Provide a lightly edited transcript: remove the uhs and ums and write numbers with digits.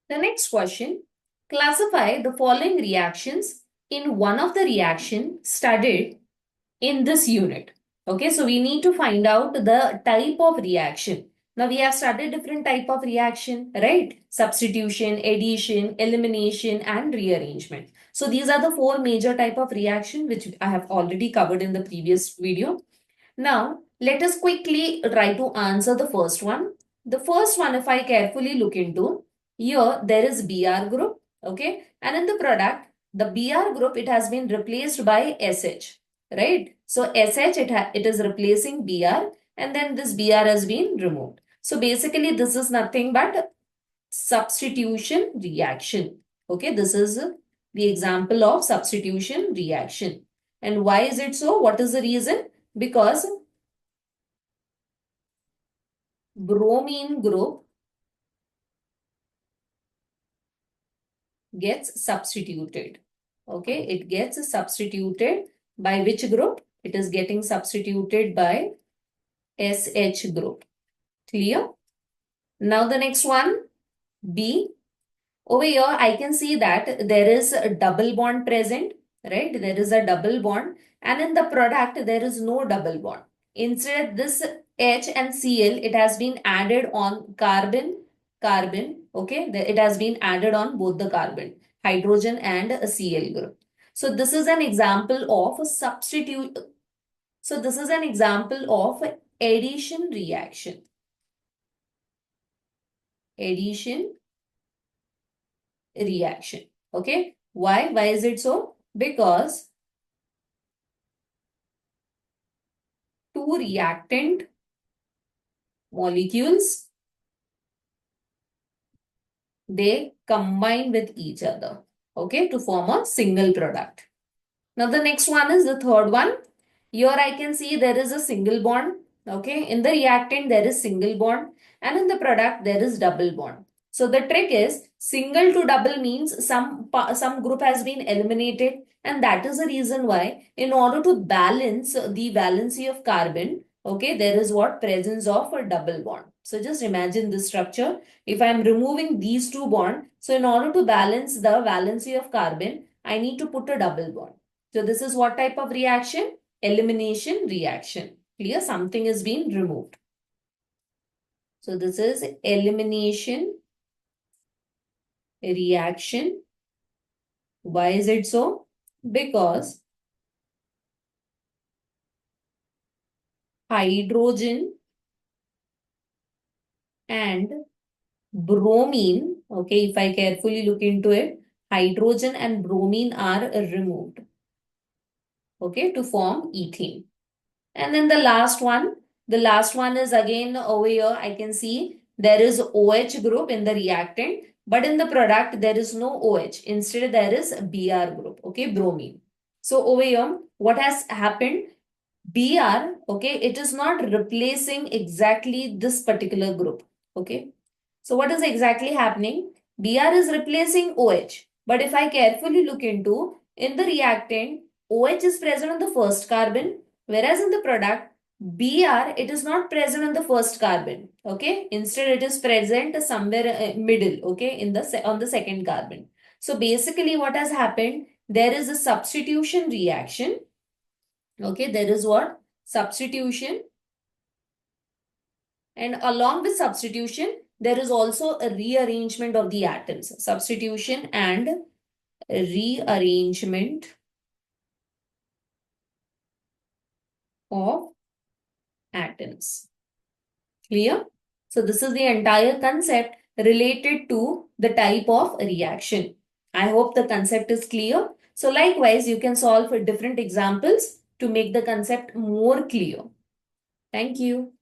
The next question, classify the following reactions in one of the reaction studied in this unit. Okay, so we need to find out the type of reaction. Now we have studied different type of reaction, right? Substitution, addition, elimination, and rearrangement. So these are the four major type of reaction which I have already covered in the previous video. Now let us quickly try to answer the first one. The first one, if I carefully look into, here there is Br group, okay? And in the product, the Br group, it has been replaced by SH, right? So SH, it is replacing Br, and then this Br has been removed. So basically, this is nothing but substitution reaction. Okay, this is the example of substitution reaction. And why is it so? What is the reason? Because bromine group gets substituted. Okay, it gets substituted by which group? It is getting substituted by SH group. Clear? Now the next one, B. Over here, I can see that there is a double bond present, right? There is a double bond, and in the product, there is no double bond. Instead, this H and Cl, it has been added on carbon, okay? It has been added on both the carbon, hydrogen and a Cl group. So this is an example of a substitute. So this is an example of addition reaction. Addition reaction. Okay. Why? Why is it so? Because two reactant molecules, they combine with each other, okay, to form a single product. Now the next one is the third one. Here I can see there is a single bond, okay. In the reactant there is single bond, and in the product there is double bond. So the trick is single to double means some group has been eliminated, and that is the reason why in order to balance the valency of carbon, okay, there is what presence of a double bond. So just imagine this structure. If I am removing these two bonds, so in order to balance the valency of carbon, I need to put a double bond. So this is what type of reaction? Elimination reaction. Clear? Something is being removed. So this is elimination reaction. Why is it so? Because hydrogen and bromine, okay, if I carefully look into it, hydrogen and bromine are removed, okay, to form ethene. And then the last one is again over here, I can see there is OH group in the reactant, but in the product there is no OH. Instead there is Br group, okay, bromine. So over here, what has happened? Br, okay, it is not replacing exactly this particular group, okay. So what is exactly happening? Br is replacing OH. But if I carefully look into, in the reactant, OH is present on the first carbon, whereas in the product, Br, it is not present on the first carbon, okay. Instead, it is present somewhere middle, okay, on the second carbon. So basically what has happened, there is a substitution reaction, okay. There is what? Substitution. And along with substitution, there is also a rearrangement of the atoms. Substitution and rearrangement of atoms. Clear? So this is the entire concept related to the type of reaction. I hope the concept is clear. So likewise, you can solve for different examples to make the concept more clear. Thank you.